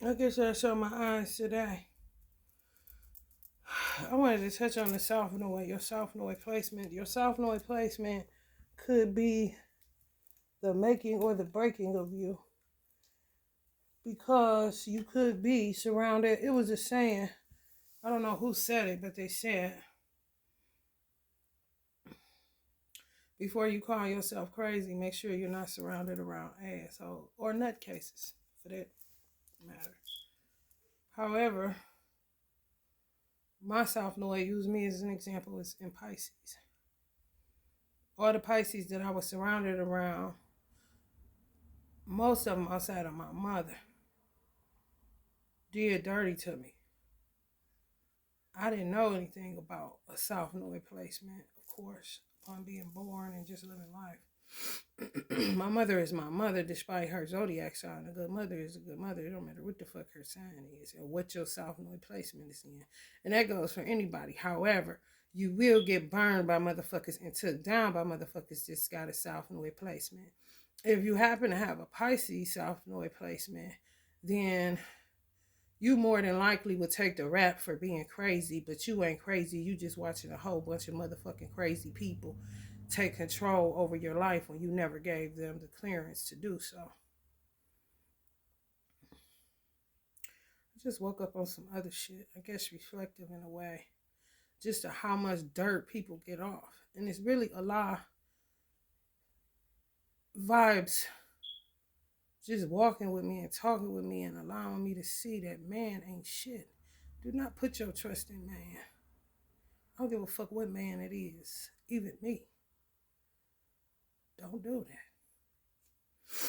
I guess I saw my eyes today. I wanted to touch on the South Node, your South Node placement. Your South Node placement could be the making or the breaking of you. Because you could be surrounded. It was a saying. I don't know who said it, but they said, before you call yourself crazy, make sure you're not surrounded around assholes or nutcases, for that matter. However, my South Node, use me as an example, is in Pisces. All the Pisces that I was surrounded around, most of them outside of my mother, did dirty to me. I didn't know anything about a South Node placement, of course, upon being born and just living life. My mother is my mother, despite her zodiac sign. A good mother is a good mother. It don't matter what the fuck her sign is or what your South Node placement is in. And that goes for anybody. However, you will get burned by motherfuckers and took down by motherfuckers that's got a South Node placement. If you happen to have a Pisces South Node placement, then you more than likely would take the rap for being crazy, but you ain't crazy. You just watching a whole bunch of motherfucking crazy people take control over your life when you never gave them the clearance to do so. I just woke up on some other shit. I guess reflective in a way. Just to how much dirt people get off. And it's really a lot of vibes just walking with me and talking with me and allowing me to see that man ain't shit. Do not put your trust in man. I don't give a fuck what man it is. Even me. Don't do that.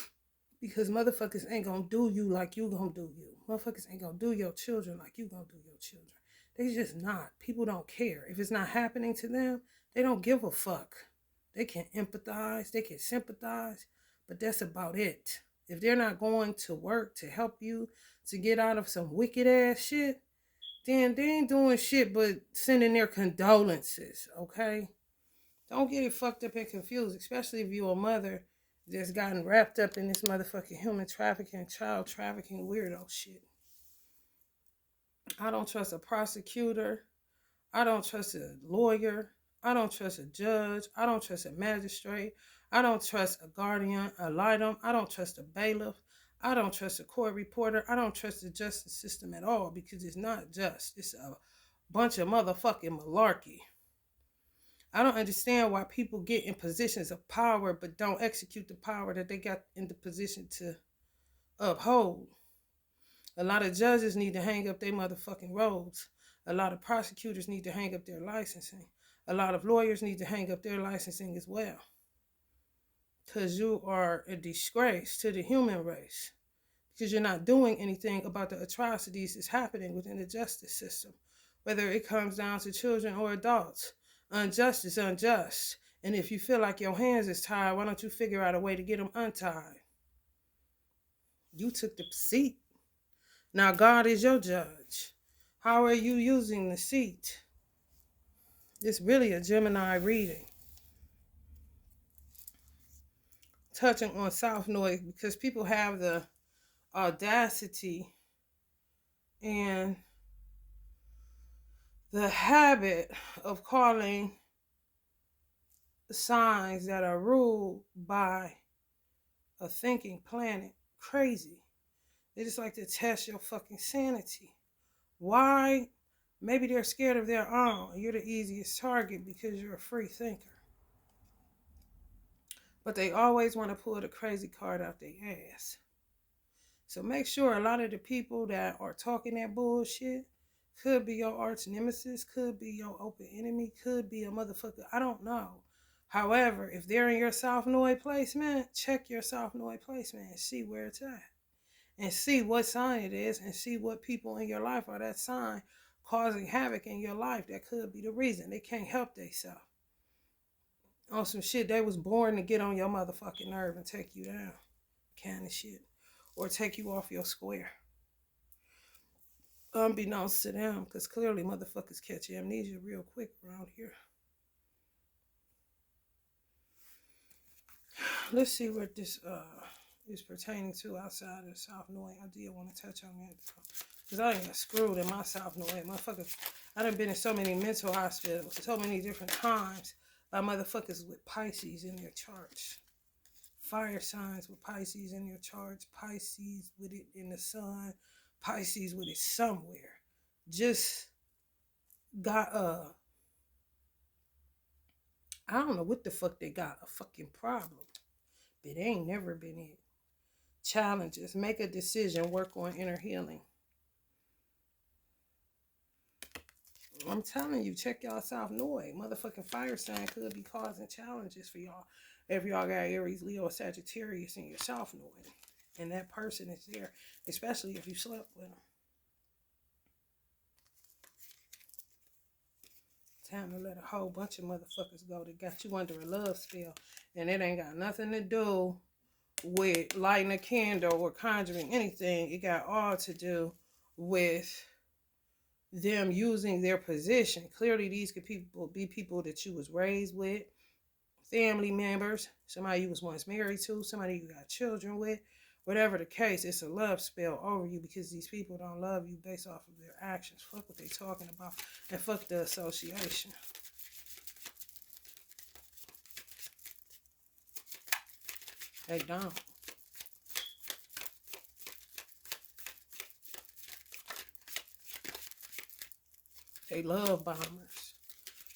Because motherfuckers ain't gonna do you like you gonna do you. Motherfuckers ain't gonna do your children like you gonna do your children. They just not. People don't care. If it's not happening to them, they don't give a fuck. They can empathize, they can sympathize, but that's about it. If they're not going to work to help you to get out of some wicked ass shit, then they ain't doing shit but sending their condolences, okay? Don't get it fucked up and confused, especially if you're a mother that's gotten wrapped up in this motherfucking human trafficking, child trafficking weirdo shit. I don't trust a prosecutor. I don't trust a lawyer. I don't trust a judge. I don't trust a magistrate. I don't trust a guardian, a litem. I don't trust a bailiff. I don't trust a court reporter. I don't trust the justice system at all because it's not just. It's a bunch of motherfucking malarkey. I don't understand why people get in positions of power but don't execute the power that they got in the position to uphold. A lot of judges need to hang up their motherfucking robes. A lot of prosecutors need to hang up their licensing. A lot of lawyers need to hang up their licensing as well. Because you are a disgrace to the human race. Because you're not doing anything about the atrocities that's happening within the justice system. Whether it comes down to children or adults. Unjust is unjust. And if you feel like your hands is tied, why don't you figure out a way to get them untied? You took the seat. Now God is your judge. How are you using the seat? It's really a Gemini reading. Touching on South Node because people have the audacity and the habit of calling signs that are ruled by a thinking planet crazy. They just like to test your fucking sanity. Why? Maybe they're scared of their own. You're the easiest target because you're a free thinker. But they always want to pull the crazy card out their ass. So make sure a lot of the people that are talking that bullshit could be your arch nemesis, could be your open enemy, could be a motherfucker. I don't know. However, if they're in your South Node placement, check your South Node placement and see where it's at. And see what sign it is and see what people in your life are that sign causing havoc in your life. That could be the reason. They can't help themselves. On some shit they was born to get on your motherfucking nerve and take you down. Kind of shit. Or take you off your square. Unbeknownst to them, because clearly motherfuckers catch amnesia real quick around here. Let's see what this is pertaining to outside of South Norway. I did want to touch on that though. Because I ain't got screwed in my South Norway. Motherfuckers, I done been in so many mental hospitals, so many different times by motherfuckers with Pisces in their charts. Fire signs with Pisces in their charts. Pisces with it in the sun. Pisces with it somewhere. Just got I don't know what the fuck they got, a fucking problem. But it ain't never been it. Challenges. Make a decision. Work on inner healing. I'm telling you, check y'all South Norway. Motherfucking fire sign could be causing challenges for y'all. If y'all got Aries, Leo, Sagittarius in your South Norway. And that person is there. Especially if you slept with them. Time to let a whole bunch of motherfuckers go that got you under a love spell. And it ain't got nothing to do with lighting a candle or conjuring anything. It got all to do with them using their position. Clearly, these could be people that you was raised with, family members, somebody you was once married to, somebody you got children with. Whatever the case, it's a love spell over you because these people don't love you based off of their actions. Fuck what they talking about and fuck the association. They don't. They love bombers.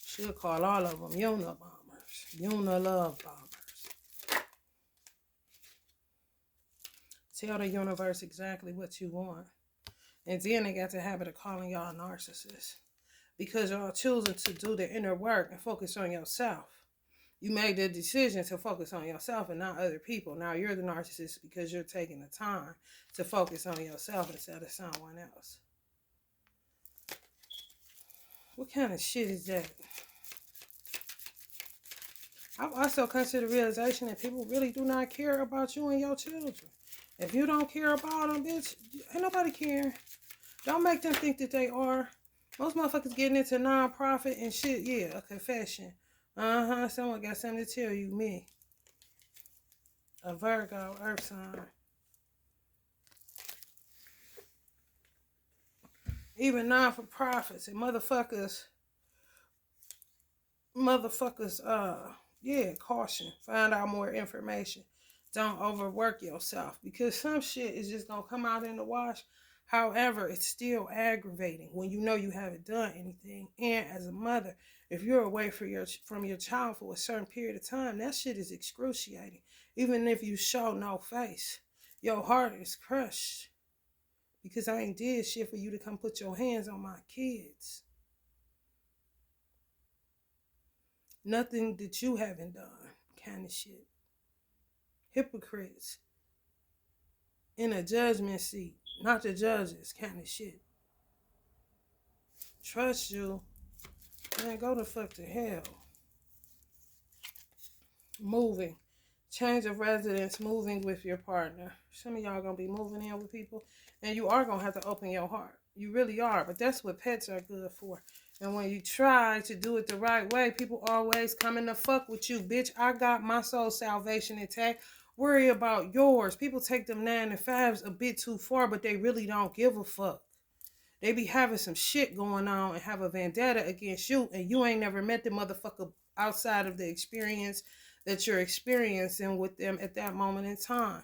Should call all of them Yuna bombers. Yuna love bombers. Tell the universe exactly what you want. And then they got the habit of calling y'all narcissists. Because y'all choosing to do the inner work and focus on yourself. You made the decision to focus on yourself and not other people. Now you're the narcissist because you're taking the time to focus on yourself instead of someone else. What kind of shit is that? I've also come to the realization that people really do not care about you and your children. If you don't care about them, bitch, ain't nobody care. Don't make them think that they are. Most motherfuckers getting into non-profit and shit. Yeah, a confession. Someone got something to tell you. Me. A Virgo, earth sign. Even non-for-profits and motherfuckers, caution. Find out more information. Don't overwork yourself because some shit is just going to come out in the wash. However, it's still aggravating when you know you haven't done anything. And as a mother, if you're away from your child for a certain period of time, that shit is excruciating. Even if you show no face, your heart is crushed. Because I ain't did shit for you to come put your hands on my kids. Nothing that you haven't done kind of shit. Hypocrites in a judgment seat, not the judges kind of shit. Trust you, man, go the fuck to hell. Moving. Change of residence, moving with your partner. Some of y'all gonna be moving in with people and you are gonna have to open your heart. You really are, but that's what pets are good for. And when you try to do it the right way, people always coming to fuck with you. Bitch, I got my soul salvation intact. Worry about yours. People take them 9 to 5s a bit too far, but they really don't give a fuck. They be having some shit going on and have a vendetta against you, and you ain't never met the motherfucker outside of the experience that you're experiencing with them at that moment in time.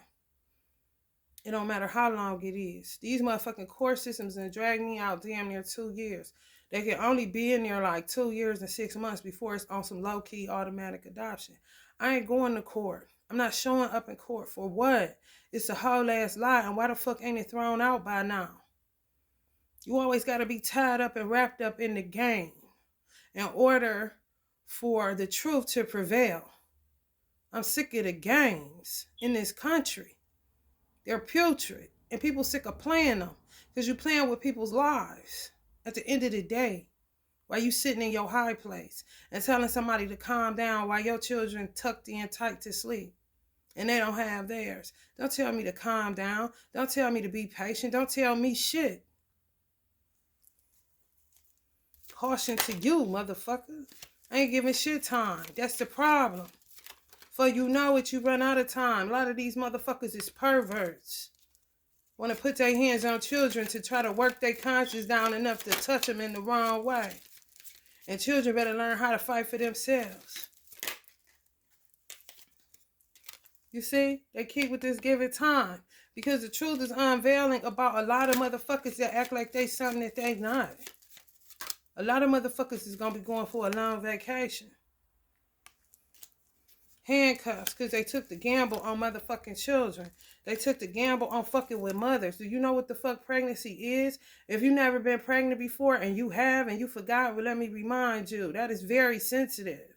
It don't matter how long it is. These motherfucking court systems done drag me out damn near 2 years. They can only be in there like 2 years and 6 months before it's on some low-key automatic adoption. I ain't going to court. I'm not showing up in court for what? It's a whole ass lie, and why the fuck ain't it thrown out by now? You always got to be tied up and wrapped up in the game in order for the truth to prevail. I'm sick of the games in this country. They're putrid, and people sick of playing them because you're playing with people's lives. At the end of the day, while you sitting in your high place and telling somebody to calm down while your children tucked in tight to sleep and they don't have theirs. Don't tell me to calm down. Don't tell me to be patient. Don't tell me shit. Caution to you, motherfucker. I ain't giving shit time. That's the problem. For you know it, you run out of time. A lot of these motherfuckers is perverts. Want to put their hands on children to try to work their conscience down enough to touch them in the wrong way. And children better learn how to fight for themselves. You see, they keep with this give it time. Because the truth is unveiling about a lot of motherfuckers that act like they something that they not. A lot of motherfuckers is going to be going for a long vacation. Handcuffs, because they took the gamble on motherfucking children. They took the gamble on fucking with mothers. Do you know what the fuck pregnancy is? If you've never been pregnant before and you have and you forgot, well, let me remind you, that is very sensitive.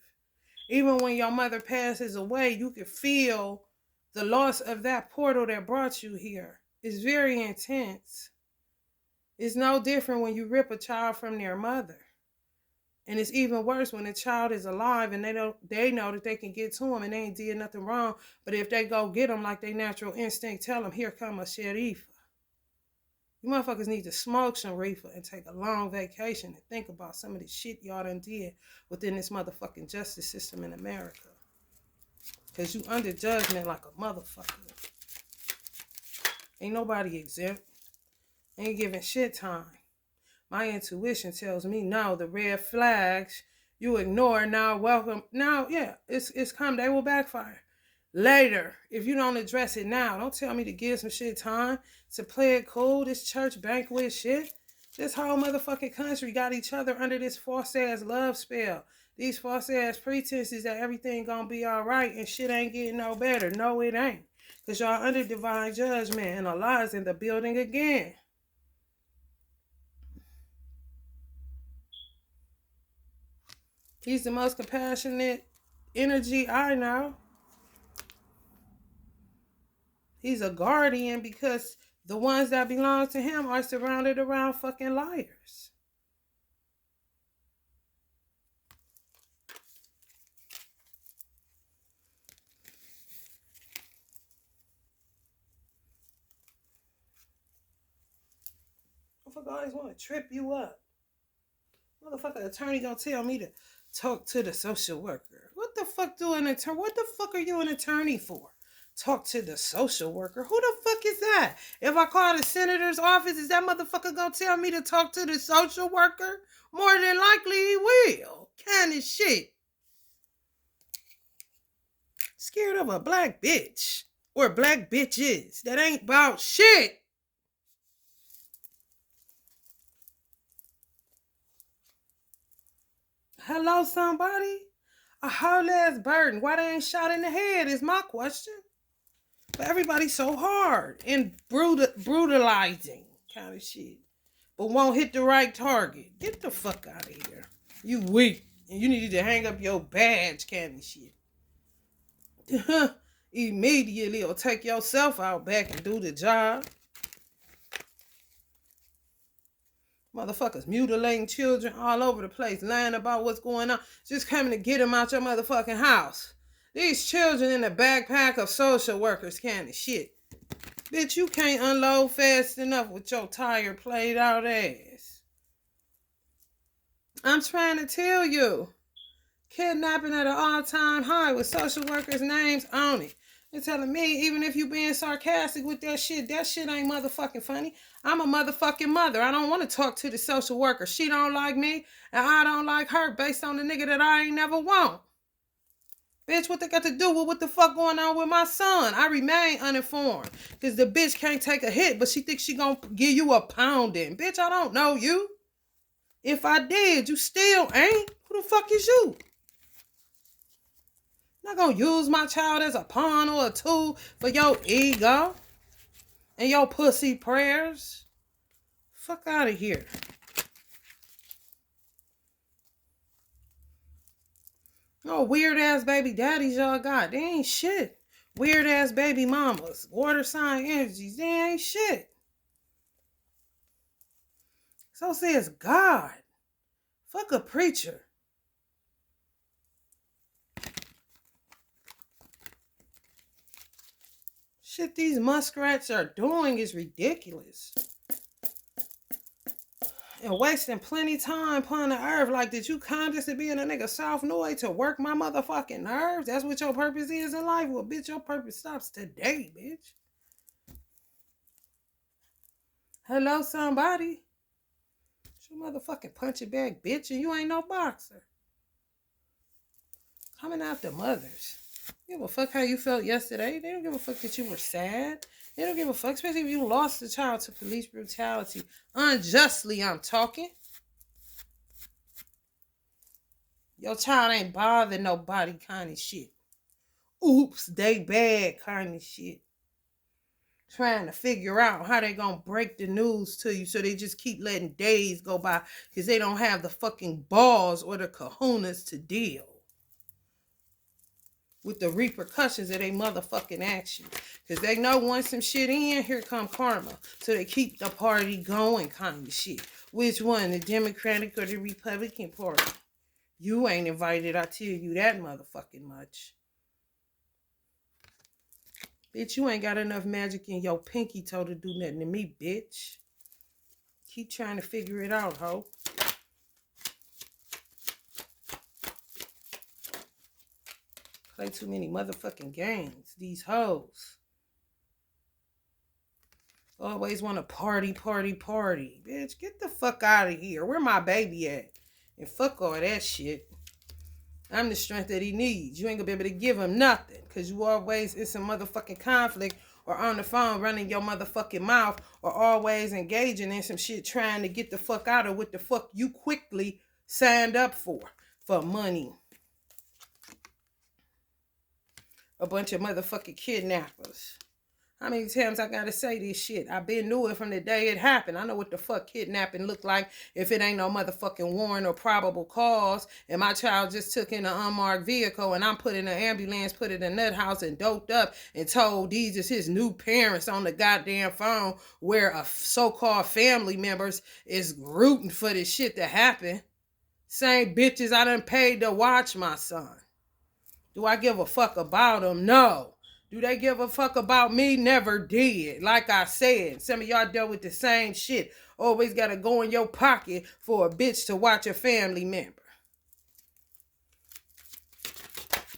Even when your mother passes away, you can feel the loss of that portal that brought you here. It's very intense. It's no different when you rip a child from their mother. And it's even worse when the child is alive and they know that they can get to him and they ain't did nothing wrong. But if they go get them like their natural instinct, tell them, here come a sheriff. You motherfuckers need to smoke some reefer and take a long vacation and think about some of the shit y'all done did within this motherfucking justice system in America. Because you under judgment like a motherfucker. Ain't nobody exempt. Ain't giving shit time. My intuition tells me, no, the red flags you ignore now, welcome. Now, yeah, it's come. They will backfire. Later, if you don't address it now, don't tell me to give some shit time to play it cool. This church banquet shit. This whole motherfucking country got each other under this false ass love spell. These false ass pretenses that everything gonna be all right and shit ain't getting no better. No, it ain't. Because y'all under divine judgment and Allah's in the building again. He's the most compassionate energy I know. He's a guardian because the ones that belong to him are surrounded around fucking liars. Motherfucker always want to trip you up. Motherfucker attorney gonna tell me to talk to the social worker. What the fuck do an attorney? What the fuck are you an attorney for? Talk to the social worker. Who the fuck is that? If I call the senator's office, is that motherfucker gonna tell me to talk to the social worker? More than likely he will. Kind of shit. Scared of a black bitch. Or black bitches. That ain't about shit. Hello, somebody? A whole ass burden. Why they ain't shot in the head is my question. But everybody's so hard and brutalizing kind of shit. But won't hit the right target. Get the fuck out of here. You weak. And you need to hang up your badge kind of shit. Immediately or take yourself out back and do the job. Motherfuckers mutilating children all over the place, lying about what's going on. Just coming to get them out your motherfucking house. These children in the backpack of social workers kind of shit. Bitch, you can't unload fast enough with your tired, played out ass. I'm trying to tell you. Kidnapping at an all-time high with social workers' names on it. They're telling me, even if you being sarcastic with that shit ain't motherfucking funny. I'm a motherfucking mother. I don't want to talk to the social worker. She don't like me, and I don't like her based on the nigga that I ain't never want. Bitch, what they got to do with what the fuck going on with my son? I remain uninformed. Because the bitch can't take a hit, but she thinks she gonna give you a pounding. Bitch, I don't know you. If I did, you still ain't. Who the fuck is you? Not gonna use my child as a pawn or a tool for your ego and your pussy prayers. Fuck out of here. No weird ass baby daddies y'all got. They ain't shit. Weird ass baby mamas. Water sign energies. They ain't shit. So says God. Fuck a preacher. Shit these muskrats are doing is ridiculous. and wasting plenty time upon the earth. Like, did you consciously be in a nigga soft noise to work my motherfucking nerves? That's what your purpose is in life? Well, bitch, your purpose stops today, bitch. Hello, somebody. It's your motherfucking punching bag, bitch, and you ain't no boxer. Coming out the mothers. They don't give a fuck how you felt yesterday. They don't give a fuck that you were sad. They don't give a fuck, especially if you lost a child to police brutality. Unjustly, I'm talking. Your child ain't bothering nobody kind of shit. Oops, they bad kind of shit. Trying to figure out how they gonna break the news to you, so they just keep letting days go by because they don't have the fucking balls or the kahunas to deal with the repercussions of their motherfucking actions. Because they know once some shit in, here come karma. So they keep the party going kind of shit. Which one, the Democratic or the Republican Party? You ain't invited, I tell you that motherfucking much. Bitch, you ain't got enough magic in your pinky toe to do nothing to me, bitch. Keep trying to figure it out, ho. Play too many motherfucking games. These hoes. Always want to party. Bitch, get the fuck out of here. Where my baby at? And fuck all that shit. I'm the strength that he needs. You ain't gonna be able to give him nothing. Because you always in some motherfucking conflict or on the phone running your motherfucking mouth or always engaging in some shit trying to get the fuck out of what the fuck you quickly signed up for money. A bunch of motherfucking kidnappers. How many times I gotta say this shit? I been knew it from the day it happened. I know what the fuck kidnapping look like if it ain't no motherfucking warrant or probable cause and my child just took in an unmarked vehicle and I'm put in an ambulance, put in a nut house and doped up and told these is his new parents on the goddamn phone where a so-called family members is rooting for this shit to happen. Same bitches I done paid to watch my son. Do I give a fuck about them? No. Do they give a fuck about me? Never did. Like I said, some of y'all dealt with the same shit. Always gotta go in your pocket for a bitch to watch a family member.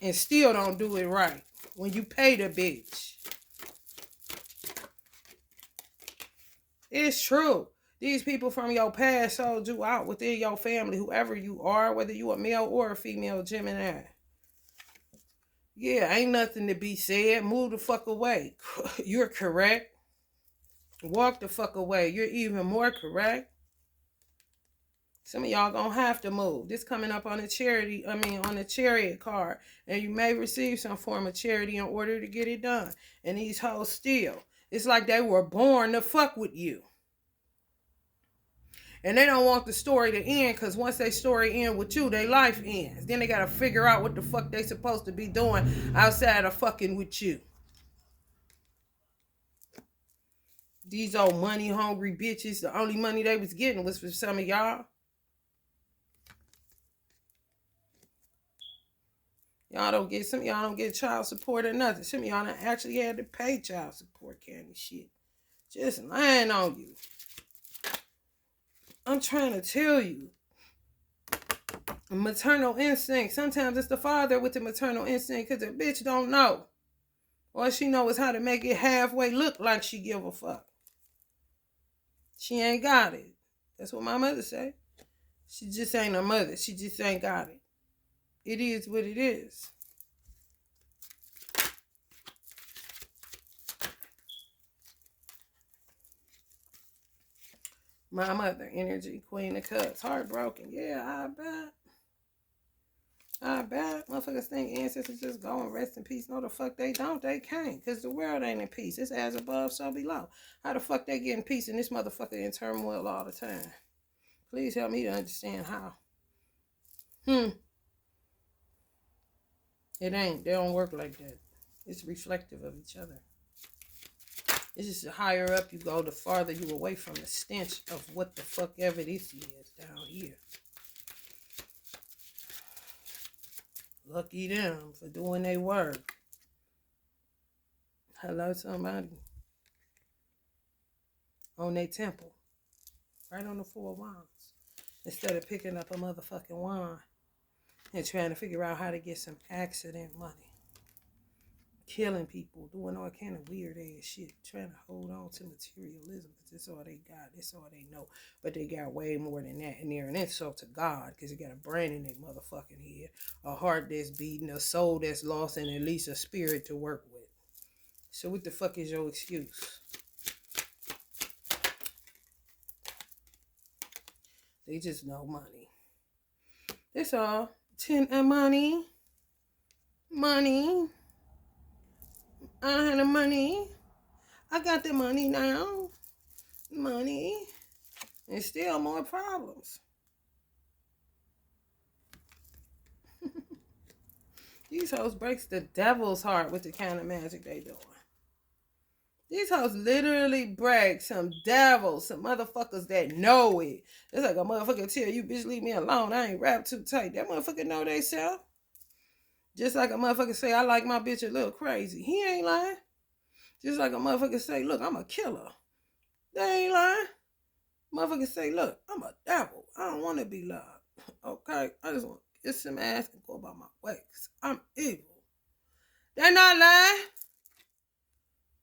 And still don't do it right when you pay the bitch. It's true. These people from your past sold you out within your family, whoever you are, whether you a male or a female Gemini. Yeah, ain't nothing to be said. Move the fuck away. You're correct. Walk the fuck away. You're even more correct. Some of y'all gonna have to move. This coming up on the on the chariot card. And you may receive some form of charity in order to get it done. And these hoes still. It's like they were born to fuck with you. And they don't want the story to end because once they story end with you, their life ends. Then they got to figure out what the fuck they supposed to be doing outside of fucking with you. These old money hungry bitches, the only money they was getting was for some of y'all. Some of y'all don't get child support or nothing. Some of y'all actually had to pay child support kind of shit. Just lying on you. I'm trying to tell you. Maternal instinct. Sometimes it's the father with the maternal instinct because the bitch don't know. All she knows is how to make it halfway look like she give a fuck. She ain't got it. That's what my mother say. She just ain't a mother. She just ain't got it. It is what it is. My mother, energy, Queen of Cups, heartbroken. Yeah, I bet. Motherfuckers think ancestors just go and rest in peace. No, the fuck they don't. They can't. Because the world ain't in peace. It's as above, so below. How the fuck they get in peace and this motherfucker in turmoil all the time? Please help me to understand how. It ain't. They don't work like that. It's reflective of each other. It's just the higher up you go, the farther you away from the stench of what the fuck ever this is down here. Lucky them for doing their work. Hello, somebody. On their temple. Right on the 4 of Wands. Instead of picking up a motherfucking wand and trying to figure out how to get some accident money. Killing people, doing all kind of weird ass shit, trying to hold on to materialism because that's all they got, that's all they know. But they got way more than that, and they're an insult to God because they got a brain in their motherfucking head, a heart that's beating, a soul that's lost, and at least a spirit to work with. So what the fuck is your excuse? They just know money. That's all. 10 and money. Money. I had the money. I got the money now. Money. And still more problems. These hoes breaks the devil's heart with the kind of magic they doing. These hoes literally break some devils, some motherfuckers that know it. It's like a motherfucker tell you, bitch, leave me alone. I ain't wrapped too tight. That motherfucker know they self. Just like a motherfucker say, I like my bitch a little crazy. He ain't lying. Just like a motherfucker say, look, I'm a killer. They ain't lying. Motherfucker say, look, I'm a devil. I don't want to be loved. Okay? I just want to get some ass and go about my way. Cause I'm evil. They're not lying.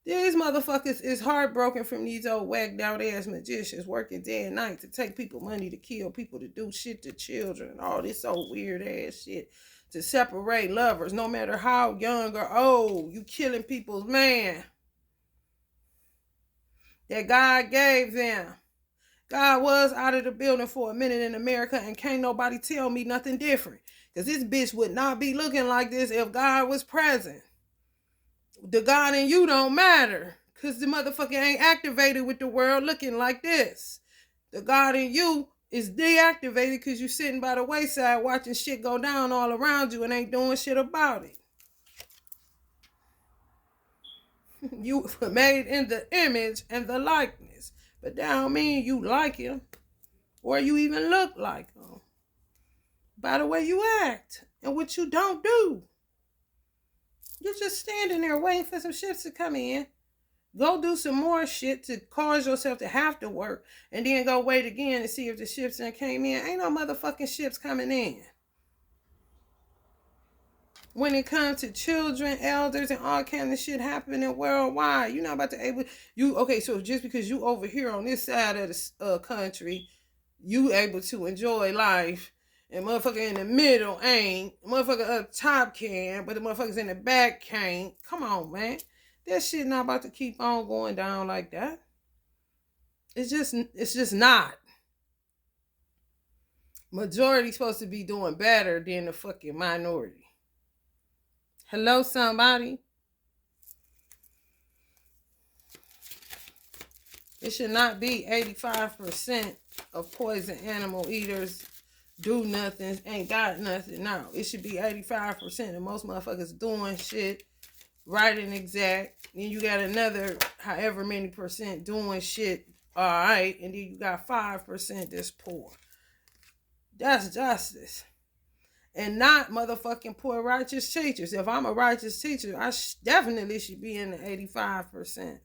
These motherfuckers is heartbroken from these old whacked out ass magicians working day and night to take people money, to kill people, to do shit to children, and all this old weird ass shit. To separate lovers, no matter how young or old, you killing people's man that God gave them. God was out of the building for a minute in America, and can't nobody tell me nothing different. Because this bitch would not be looking like this if God was present. The God in you don't matter, because the motherfucker ain't activated with the world looking like this. The God in you is deactivated because you sitting by the wayside watching shit go down all around you and ain't doing shit about it. You were made in the image and the likeness. But that don't mean you like him or you even look like him. By the way you act and what you don't do. You're just standing there waiting for some shit to come in. Go do some more shit to cause yourself to have to work, and then go wait again to see if the ships that came in. Ain't no motherfucking ships coming in. When it comes to children, elders, and all kind of shit happening worldwide, you're not about to able okay. So just because you over here on this side of the country, you able to enjoy life, and motherfucker in the middle ain't. Motherfucker up top can, but the motherfuckers in the back can't. Come on, man. That shit not about to keep on going down like that. It's just not. Majority supposed to be doing better than the fucking minority. Hello, somebody. It should not be 85% of poison animal eaters do nothing, ain't got nothing. No, it should be 85% of most motherfuckers doing shit right and exact. Then you got another however many percent doing shit all right, and then you got 5% that's poor. That's justice. And not motherfucking poor righteous teachers. If I'm a righteous teacher, I definitely should be in the 85%.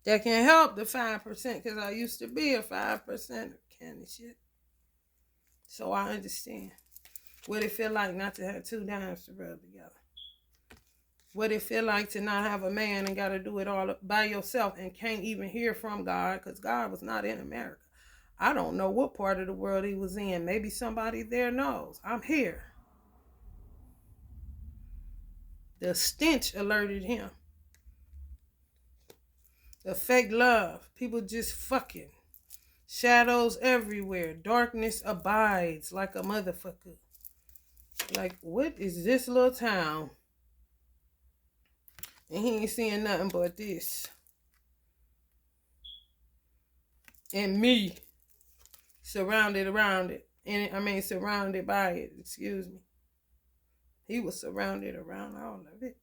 That can help the 5% because I used to be a 5% kind of shit. So I understand what it feel like not to have two dimes to rub together. What it feel like to not have a man and got to do it all by yourself and can't even hear from God because God was not in America. I don't know what part of the world he was in. Maybe somebody there knows. I'm here. The stench alerted him. The fake love. People just fucking. Shadows everywhere. Darkness abides like a motherfucker. Like, what is this little town? And he ain't seeing nothing but this. And me. Surrounded around it. And surrounded by it. Excuse me. He was surrounded around all of it.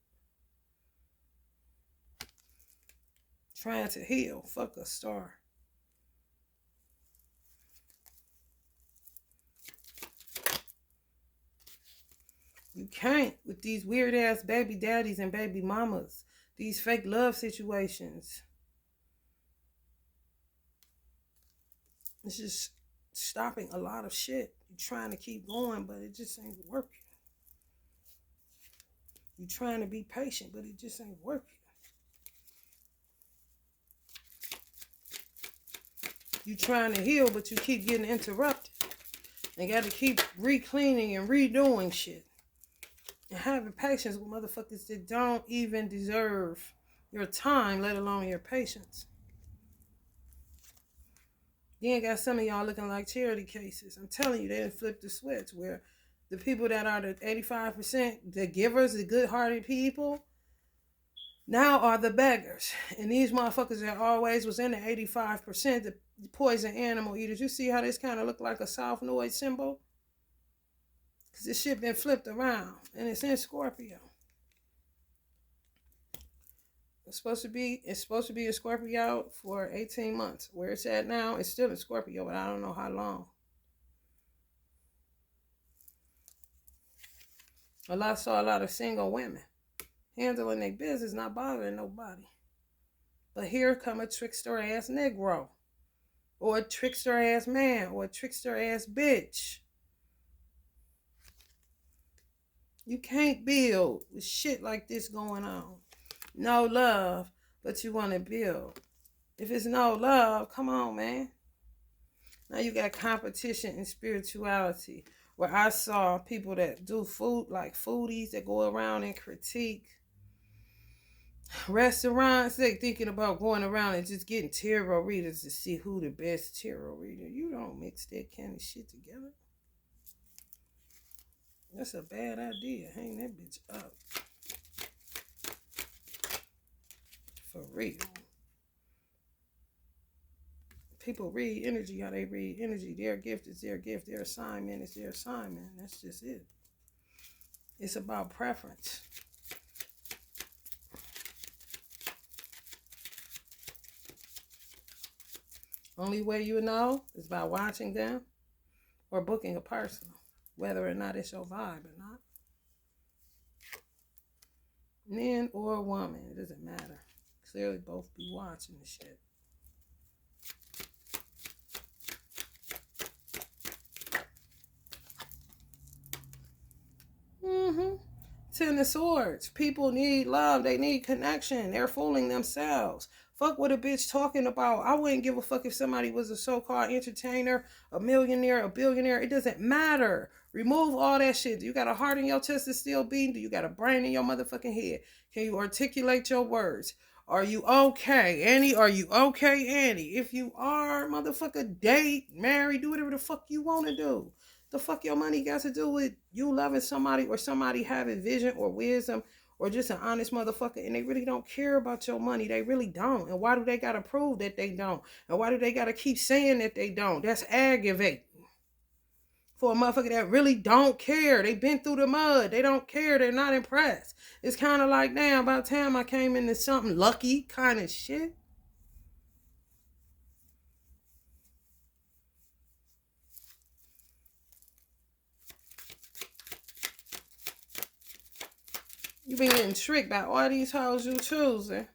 Trying to heal. Fuck a star. You can't with these weird ass baby daddies and baby mamas These fake love situations. It's just stopping a lot of shit. You're trying to keep going, but it just ain't working. You're trying to be patient, but it just ain't working. You're trying to heal, but you keep getting interrupted. You got to keep re-cleaning and redoing shit. And having patience with motherfuckers that don't even deserve your time, let alone your patience. You ain't got some of y'all looking like charity cases. I'm telling you, they done flipped the switch where the people that are the 85%, the givers, the good-hearted people, now are the beggars. And these motherfuckers that always was in the 85%, the poison animal eaters. You see how this kind of look like a South Node symbol? Because this shit been flipped around. And it's in Scorpio. It's supposed to be in Scorpio for 18 months. Where it's at now, it's still in Scorpio, but I don't know how long. I saw a lot of single women handling their business, not bothering nobody. But here come a trickster ass Negro, or a trickster ass man, or a trickster ass bitch. You can't build with shit like this going on. No love, but you want to build. If it's no love, come on, man. Now you got competition in spirituality, where I saw people that do food, like foodies that go around and critique restaurants. They thinking about going around and just getting tarot readers to see who the best tarot reader. You don't mix that kind of shit together. That's a bad idea. Hang that bitch up. For real. People read energy how they read energy. Their gift is their gift. Their assignment is their assignment. That's just it. It's about preference. Only way you know is by watching them or booking a personal, whether or not it's your vibe or not. Man or woman, it doesn't matter. Clearly both be watching the shit. Ten of Swords. People need love. They need connection. They're fooling themselves. Fuck what a bitch talking about. I wouldn't give a fuck if somebody was a so-called entertainer, a millionaire, a billionaire. It doesn't matter. Remove all that shit. Do you got a heart in your chest that's still beating? Do you got a brain in your motherfucking head? Can you articulate your words? Are you okay, Annie? Are you okay, Annie? If you are, motherfucker, date, marry, do whatever the fuck you want to do. The fuck your money got to do with you loving somebody or somebody having vision or wisdom or just an honest motherfucker, and they really don't care about your money. They really don't. And why do they got to prove that they don't? And why do they got to keep saying that they don't? That's aggravating. For a motherfucker that really don't care. They been through the mud. They don't care. They're not impressed. It's kind of like, damn, by the time I came into something lucky kind of shit. You been getting tricked by all these hoes you choosing.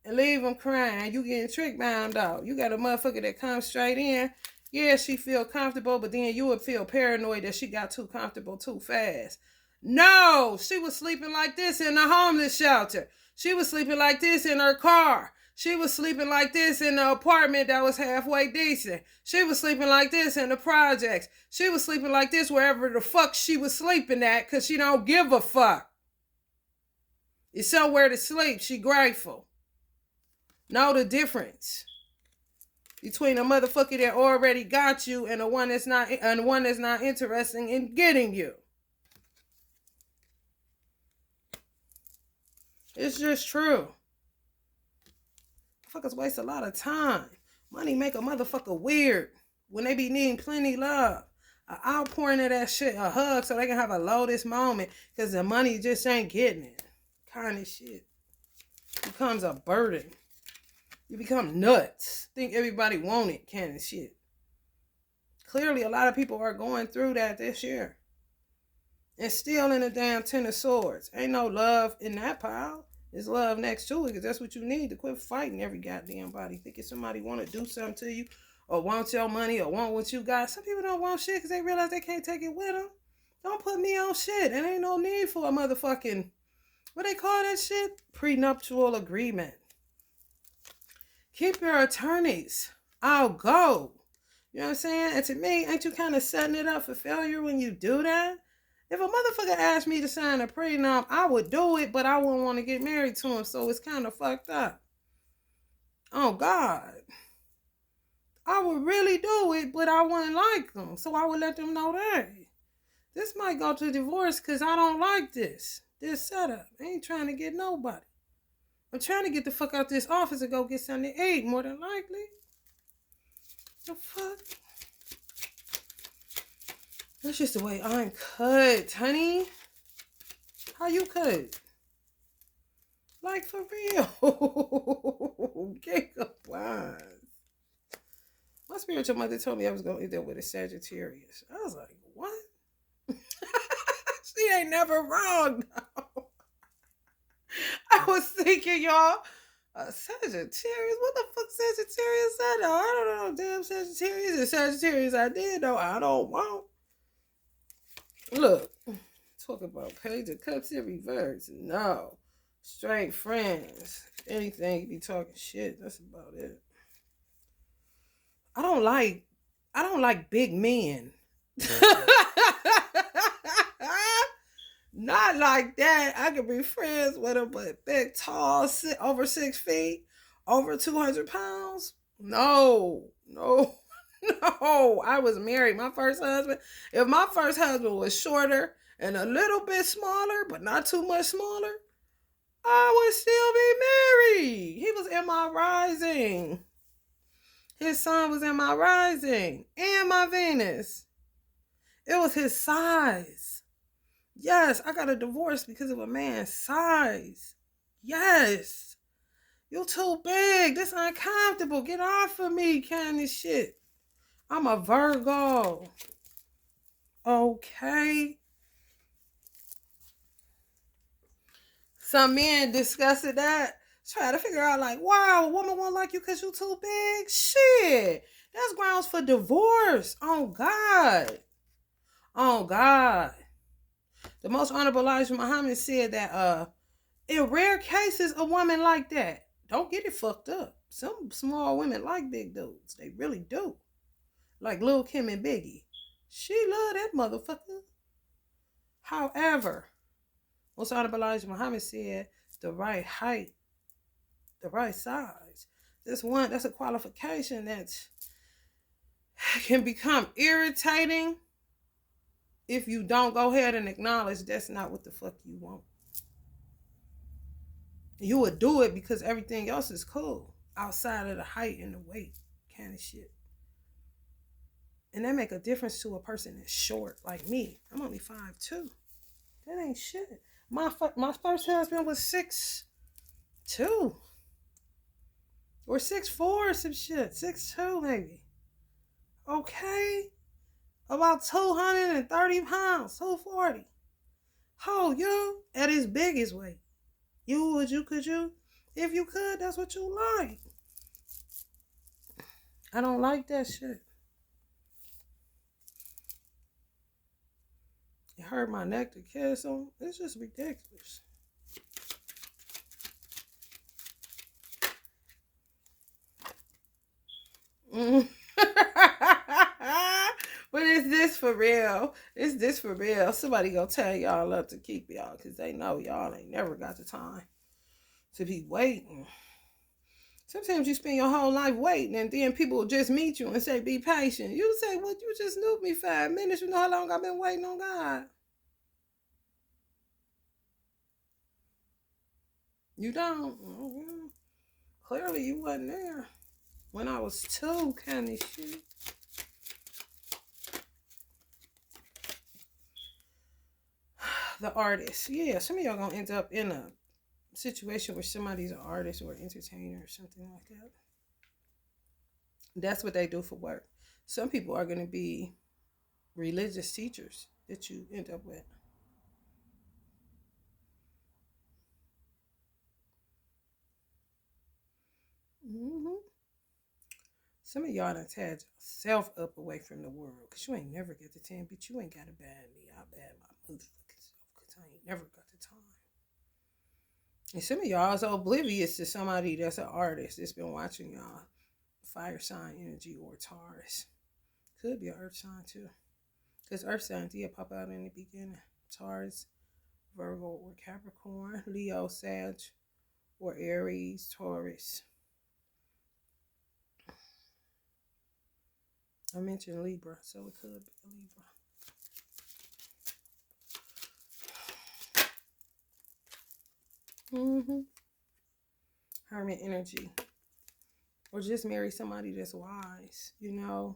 And leave them crying. You getting tricked by them, dog. You got a motherfucker that comes straight in. Yeah, she feel comfortable, but then you would feel paranoid that she got too comfortable too fast. No, she was sleeping like this in the homeless shelter. She was sleeping like this in her car. She was sleeping like this in the apartment that was halfway decent. She was sleeping like this in the projects. She was sleeping like this wherever the fuck she was sleeping at, because she don't give a fuck. It's somewhere to sleep. She grateful. Know the difference between a motherfucker that already got you and the one that's not interested in getting you. It's just true. Motherfuckers waste a lot of time. Money make a motherfucker weird when they be needing plenty love. An outpouring of that shit, a hug so they can have a lotus moment because the money just ain't getting it. Kind of shit. Becomes a burden. You become nuts. Think everybody want it kind of shit. Clearly, a lot of people are going through that this year. And still in the damn Ten of Swords. Ain't no love in that pile. It's love next to it, because that's what you need to quit fighting every goddamn body. Thinking somebody want to do something to you, or want your money, or want what you got. Some people don't want shit because they realize they can't take it with them. Don't put me on shit. And ain't no need for a motherfucking, what they call that shit? Prenuptial agreement. Keep your attorneys. I'll go. You know what I'm saying? And to me, ain't you kind of setting it up for failure when you do that? If a motherfucker asked me to sign a prenup, I would do it, but I wouldn't want to get married to him, so it's kind of fucked up. Oh, God. I would really do it, but I wouldn't like them, so I would let them know that this might go to divorce because I don't like this setup. I ain't trying to get nobody. I'm trying to get the fuck out this office and go get something to eat, more than likely. The fuck? That's just the way I'm cut, honey. How you cut? Like, for real. Gigabytes. My spiritual mother told me I was going to end up with a Sagittarius. I was like, what? She ain't never wrong, though. I was thinking, y'all, Sagittarius? What the fuck Sagittarius I know? I don't know. Damn Sagittarius. And Sagittarius I did, though. I don't want. Look, talk about Page of Cups in reverse. No. Straight friends. Anything, you be talking shit. That's about it. I don't like big men. Not like that. I could be friends with them, but big, tall, over 6 feet, over 200 pounds. No. I was married. My first husband. If my first husband was shorter and a little bit smaller, but not too much smaller, I would still be married. He was in my rising. His sun was in my rising and my Venus. It was his size. Yes, I got a divorce because of a man's size. Yes. You're too big. This uncomfortable. Get off of me, kind of shit. I'm a Virgo. Okay. Some men discussing that. Try to figure out like, wow, a woman won't like you because you too big? Shit. That's grounds for divorce. Oh, God. Oh, God. The most honorable Elijah Muhammad said that in rare cases, a woman like that, don't get it fucked up. Some small women like big dudes. They really do. Like Lil' Kim and Biggie. She love that motherfucker. However, most honorable Elijah Muhammad said the right height, the right size. That's a qualification that can become irritating if you don't go ahead and acknowledge that's not what the fuck you want. You would do it because everything else is cool outside of the height and the weight kind of shit. And that make a difference to a person that's short like me. I'm only 5'2". That ain't shit. My first husband was 6'2". Or 6'4" or some shit. 6'2" maybe. Okay. About 230 pounds. 240. Oh, you at his biggest weight. Could you? If you could, that's what you like. I don't like that shit. It hurt my neck to kiss him. It's just ridiculous. But is this for real? Is this for real? Somebody gonna tell y'all up to keep y'all because they know y'all ain't never got the time to be waiting. Sometimes you spend your whole life waiting and then people will just meet you and say, be patient. You say, well, you just knew me 5 minutes. You know how long I've been waiting on God? You don't? Oh, yeah. Clearly you wasn't there when I was 2 kind of shit. The artist. Yeah, some of y'all gonna end up in a situation where somebody's an artist or an entertainer or something like that. That's what they do for work. Some people are going to be religious teachers that you end up with. Some of y'all done tied yourself up away from the world. Because you ain't never get the time. Bitch, you ain't got to bad me. I bad my motherfucking self. Because I ain't never got the time. And some of y'all is oblivious to somebody that's an artist that's been watching y'all. Fire sign energy or Taurus. Could be an earth sign too. Because earth signs did pop out in the beginning. Taurus, Virgo, or Capricorn. Leo, Sag, or Aries, Taurus. I mentioned Libra, so it could be a Libra. Hermit energy. Or just marry somebody that's wise, you know.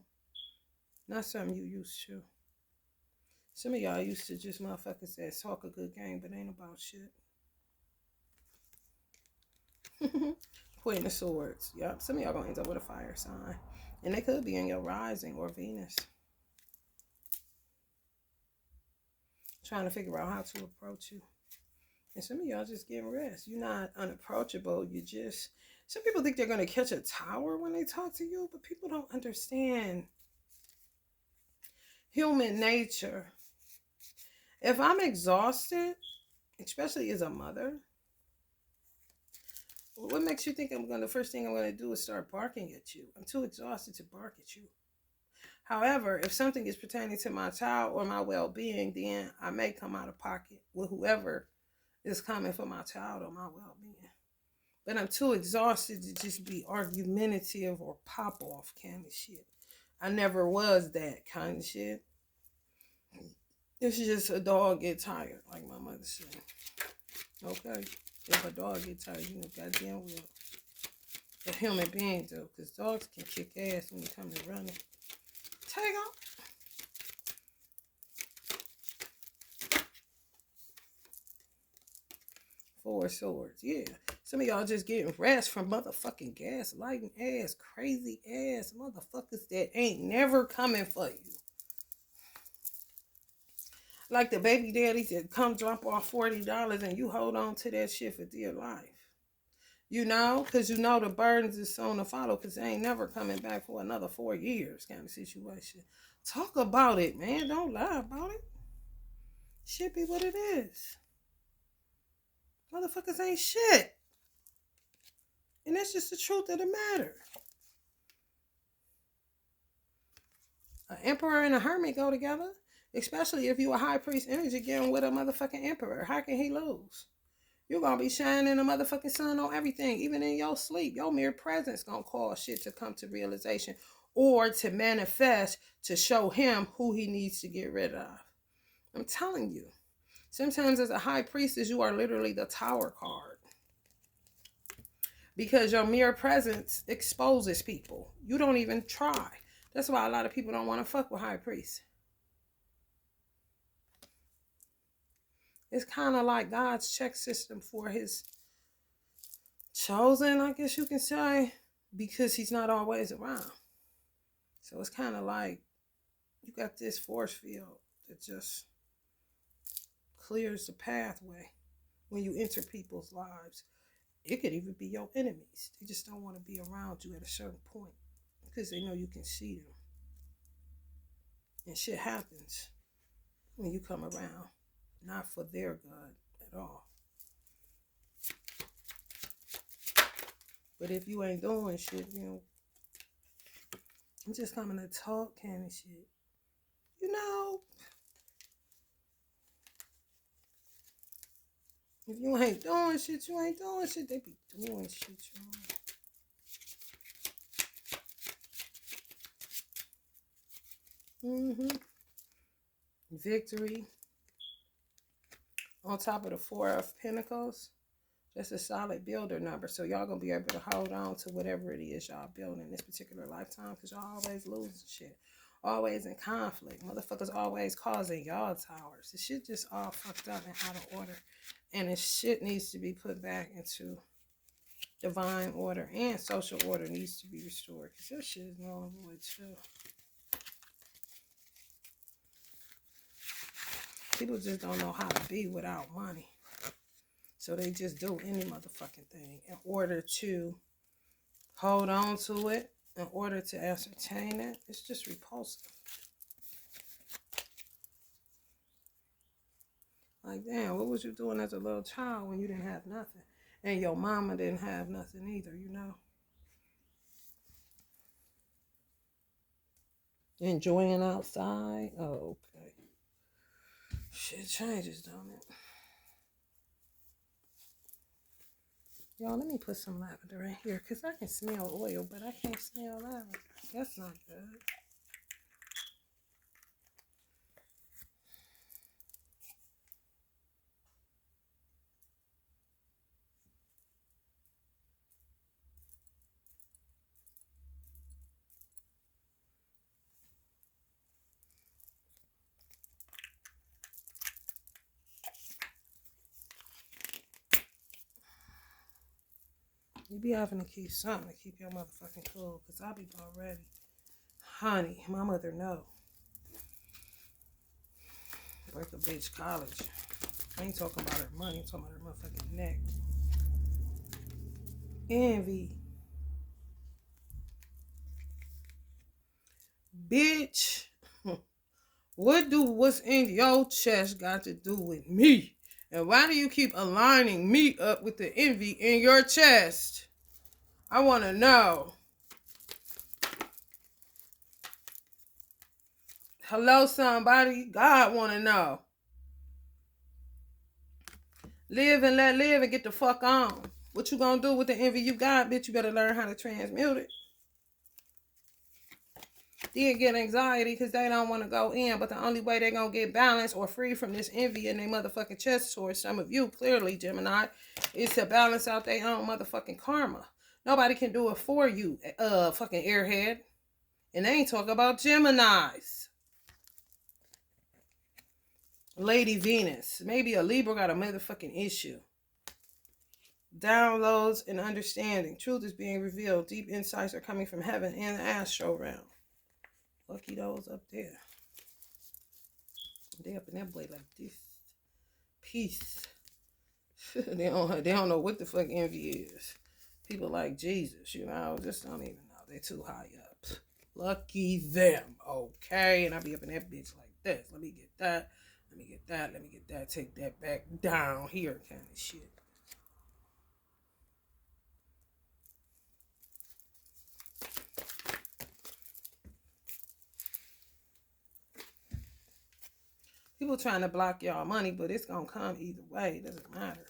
Not something you used to. Some of y'all used to just motherfuckers that talk a good game, but ain't about shit. Queen of Swords. Yep. Some of y'all gonna end up with a fire sign. And they could be in your rising or Venus. Trying to figure out how to approach you. And some of y'all just getting rest. You're not unapproachable. You just... Some people think they're going to catch a tower when they talk to you, but people don't understand human nature. If I'm exhausted, especially as a mother, what makes you think the first thing I'm going to do is start barking at you? I'm too exhausted to bark at you. However, if something is pertaining to my child or my well-being, then I may come out of pocket with whoever is coming for my child or my well-being. But I'm too exhausted to just be argumentative or pop off kind of shit. I never was that kind of shit. It's just a dog get tired, like my mother said. Okay? If a dog get tired, you know goddamn well. A human being do, because dogs can kick ass when you come to run it. Take off. Four Swords, yeah. Some of y'all just getting rest from motherfucking gaslighting ass, crazy ass motherfuckers that ain't never coming for you. Like the baby daddies that come drop off $40 and you hold on to that shit for dear life. You know, because you know the burdens is soon to follow because they ain't never coming back for another 4 years kind of situation. Talk about it, man. Don't lie about it. Shit be what it is. Motherfuckers ain't shit. And that's just the truth of the matter. An emperor and a hermit go together. Especially if you a high priest energy getting with a motherfucking emperor. How can he lose? You're going to be shining the motherfucking sun on everything. Even in your sleep. Your mere presence going to cause shit to come to realization. Or to manifest to show him who he needs to get rid of. I'm telling you. Sometimes as a high priestess, you are literally the tower card. Because your mere presence exposes people. You don't even try. That's why a lot of people don't want to fuck with high priests. It's kind of like God's check system for his chosen, I guess you can say, because he's not always around. So it's kind of like you got this force field that just clears the pathway when you enter people's lives. It could even be your enemies. They just don't want to be around you at a certain point because they know you can see them. And shit happens when you come around. Not for their good at all. But if you ain't doing shit, you know, I'm just coming to talk kind of shit. You know, if you ain't doing shit, you ain't doing shit. They be doing shit, y'all. Victory. On top of the Four of Pentacles. That's a solid builder number. So y'all going to be able to hold on to whatever it is y'all building in this particular lifetime. Because y'all always losing shit. Always in conflict. Motherfuckers always causing y'all towers. The shit just all fucked up and out of order. And this shit needs to be put back into divine order. And social order needs to be restored. Because that shit is null and void too. People just don't know how to be without money. So they just do any motherfucking thing in order to hold on to it in order to ascertain it. It's just repulsive. Like, damn, what was you doing as a little child when you didn't have nothing? And your mama didn't have nothing either, you know? Enjoying outside? Oh, okay. Shit changes, don't it? Y'all, let me put some lavender in here because I can smell oil, but I can't smell lavender. That's not good. You be having to keep something to keep your motherfucking cool because I'll be about ready. Honey, my mother know. Break a bitch college. I ain't talking about her money. I'm talking about her motherfucking neck. Envy. Bitch. What's in your chest got to do with me? And why do you keep aligning me up with the envy in your chest? I want to know. Hello, somebody. God want to know. Live and let live and get the fuck on. What you gonna do with the envy you got, bitch? You better learn how to transmute it. Then get anxiety because they don't want to go in. But the only way they're going to get balanced or free from this envy in their motherfucking chest, or some of you, clearly, Gemini, is to balance out their own motherfucking karma. Nobody can do it for you, fucking airhead. And they ain't talking about Geminis. Lady Venus. Maybe a Libra got a motherfucking issue. Downloads and understanding. Truth is being revealed. Deep insights are coming from heaven and the astral realm. Lucky those up there. They up in that blade like this. Peace. they don't know what the fuck envy is. People like Jesus, you know, just don't even know. They're too high up. Lucky them, okay? And I be up in that bitch like this. Let me get that. Let me get that. Let me get that. Take that back down here kind of shit. People trying to block y'all money, but it's going to come either way. It doesn't matter.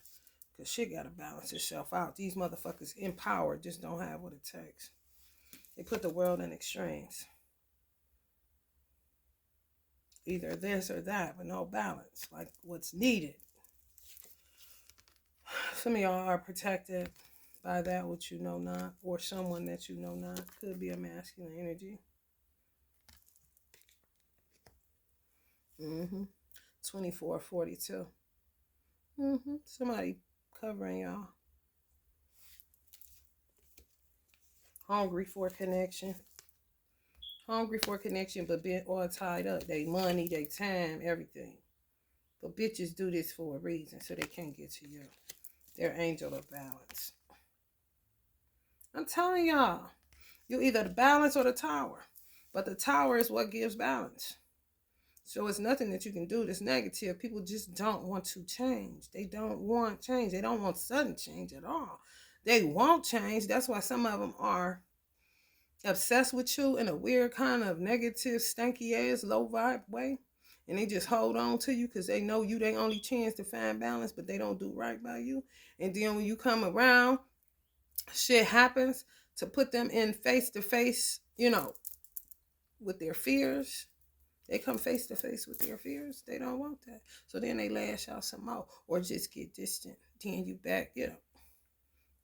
Because shit got to balance itself out. These motherfuckers in power just don't have what it takes. They put the world in extremes. Either this or that, but no balance. Like what's needed. Some of y'all are protected by that which you know not. Or someone that you know not. Could be a masculine energy. 2442. Somebody covering y'all. Hungry for connection. Hungry for connection, but been all tied up. They money, they time, everything. But bitches do this for a reason, so they can't get to you. They're angel of balance. I'm telling y'all, you either the balance or the tower. But the tower is what gives balance. So it's nothing that you can do that's negative. People just don't want to change. They don't want change. They don't want sudden change at all. They won't change. That's why some of them are obsessed with you in a weird kind of negative, stanky ass, low vibe way. And they just hold on to you because they know you their only chance to find balance, but they don't do right by you. And then when you come around, shit happens to put them in face to face, you know, with their fears. They come face to face with their fears. They don't want that. So then they lash out some more or just get distant. Then you back, you know,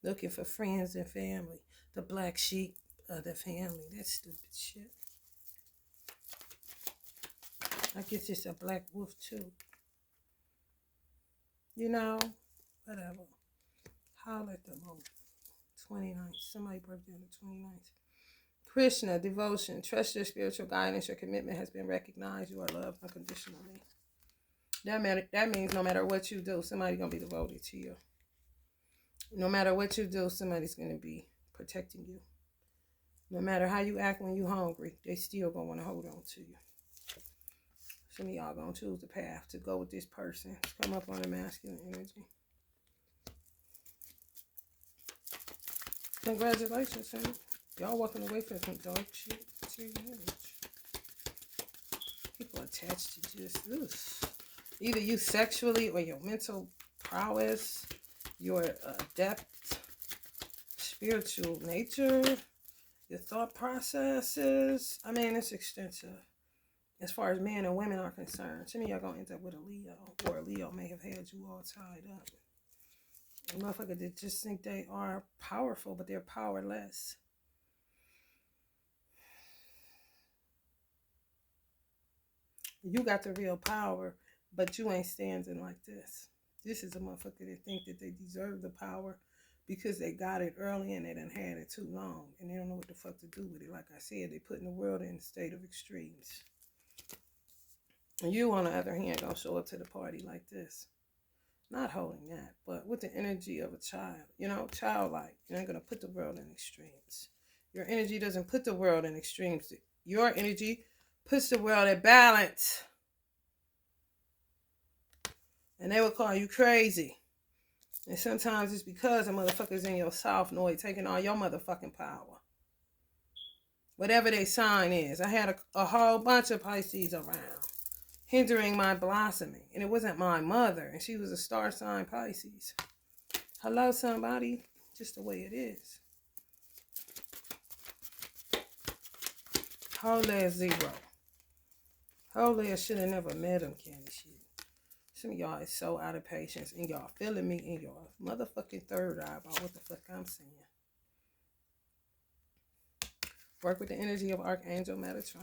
looking for friends and family. The black sheep of the family. That's stupid shit. I guess it's a black wolf too. You know, whatever. Holler at the moon. 29th. Somebody birthday on the 29th. Krishna, devotion, trust your spiritual guidance, your commitment has been recognized, you are loved unconditionally. That means no matter what you do, somebody's going to be devoted to you. No matter what you do, somebody's going to be protecting you. No matter how you act when you hungry, they still gonna want to hold on to you. Some of y'all gonna choose the path to go with this person. Come up on the masculine energy. Congratulations, honey. Y'all walking away from some dark shit. People attached to just this. Either you sexually or your mental prowess, your depth, spiritual nature, your thought processes. I mean, it's extensive as far as men and women are concerned. Some of y'all gonna end up with a Leo, or a Leo may have had you all tied up. And motherfuckers that just think they are powerful, but they're powerless. You got the real power, but you ain't standing like this. This is a motherfucker that think that they deserve the power because they got it early and they done had it too long. And they don't know what the fuck to do with it. Like I said, they putting the world in a state of extremes. And you, on the other hand, gonna show up to the party like this. Not holding that, but with the energy of a child. You know, childlike. You're not gonna put the world in extremes. Your energy doesn't put the world in extremes. Your energy puts the world at balance. And they will call you crazy. And sometimes it's because the motherfuckers in your South Node taking all your motherfucking power. Whatever their sign is. I had a whole bunch of Pisces around, hindering my blossoming. And it wasn't my mother. And she was a star sign Pisces. Hello, somebody. Just the way it is. Holy zero. Holy, I should have never met him, candy shit. Some of y'all is so out of patience, and y'all feeling me in your motherfucking third eye about what the fuck I'm saying. Work with the energy of Archangel Metatron.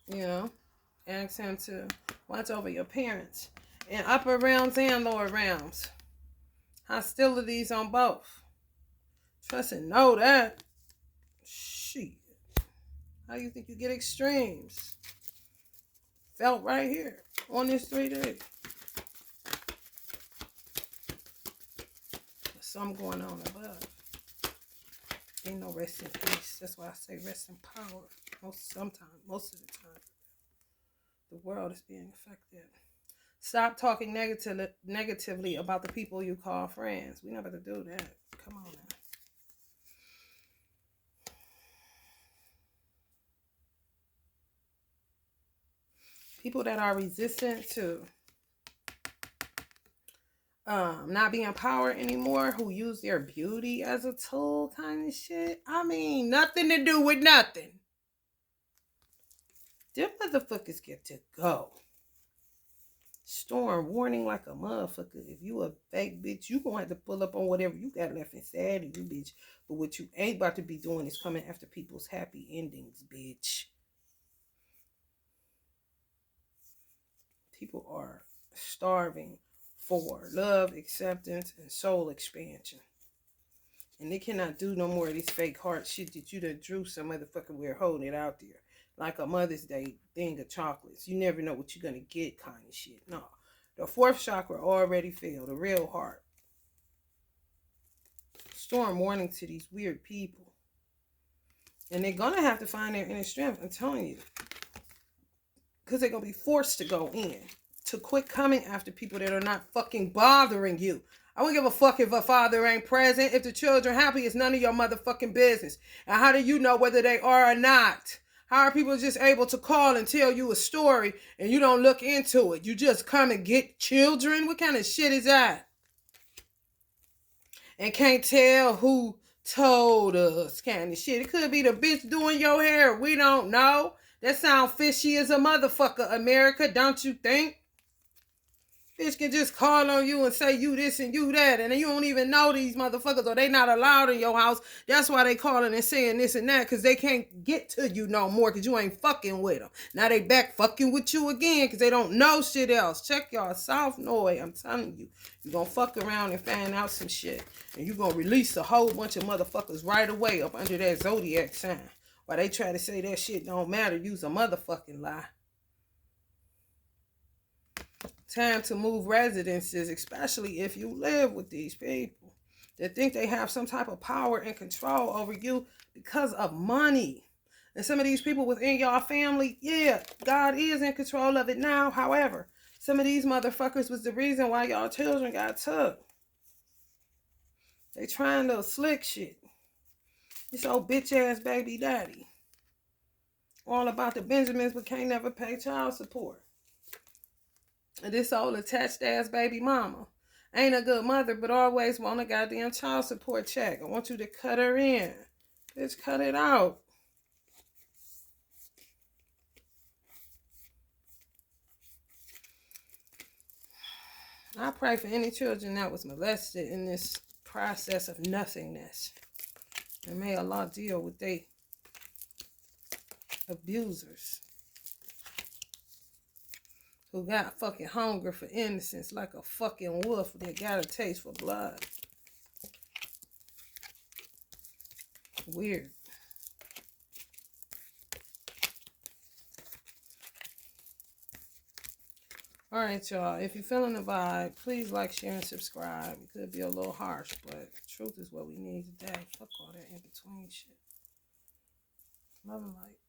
You know, ask him to watch over your parents in upper realms and lower realms. Hostilities on both. Trust and know that. Shit. How do you think you get extremes? Felt right here on this 3D. There's something going on above. Ain't no rest in peace. That's why I say rest in power. Most of the time. The world is being affected. Stop talking negatively about the people you call friends. We never to do that. Come on now. People that are resistant to not being powered anymore, who use their beauty as a tool kind of shit. I mean, nothing to do with nothing. Them motherfuckers get to go. Storm warning like a motherfucker. If you a fake bitch, you gonna have to pull up on whatever you got left inside of you, bitch. But what you ain't about to be doing is coming after people's happy endings, bitch. People are starving for love, acceptance, and soul expansion. And they cannot do no more of this fake heart shit that you done drew some motherfucker we're holding it out there. Like a Mother's Day thing of chocolates. You never know what you're going to get kind of shit. No. The fourth chakra already failed. The real heart. Storm warning to these weird people. And they're going to have to find their inner strength. I'm telling you. Because they're going to be forced to go in. To quit coming after people that are not fucking bothering you. I wouldn't give a fuck if a father ain't present. If the children happy, it's none of your motherfucking business. And how do you know whether they are or not? How are people just able to call and tell you a story and you don't look into it? You just come and get children? What kind of shit is that? And can't tell who told us kind of shit. It could be the bitch doing your hair. We don't know. That sound fishy as a motherfucker, America, don't you think? Bitch can just call on you and say you this and you that, and you don't even know these motherfuckers, or they not allowed in your house. That's why they calling and saying this and that, because they can't get to you no more, because you ain't fucking with them. Now they back fucking with you again, because they don't know shit else. Check y'all South Norway, I'm telling you. You gonna fuck around and find out some shit, and you gonna release a whole bunch of motherfuckers right away up under that zodiac sign. While they try to say that shit don't matter, use a motherfucking lie. Time to move residences, especially if you live with these people. that think they have some type of power and control over you because of money. And some of these people within y'all family, yeah, God is in control of it now. However, some of these motherfuckers was the reason why y'all children got took. They trying little slick shit. This old bitch ass baby daddy. All about the Benjamins but can't never pay child support. And this old attached ass baby mama. Ain't a good mother but always want a goddamn child support check. I want you to cut her in. Bitch, cut it out. I pray for any children that was molested in this process of nothingness. And may Allah deal with they abusers who got fucking hunger for innocence like a fucking wolf that got a taste for blood. Weird. Alright, y'all. If you're feeling the vibe, please like, share, and subscribe. It could be a little harsh, but truth is what we need today. Fuck all that in between shit. Love and light.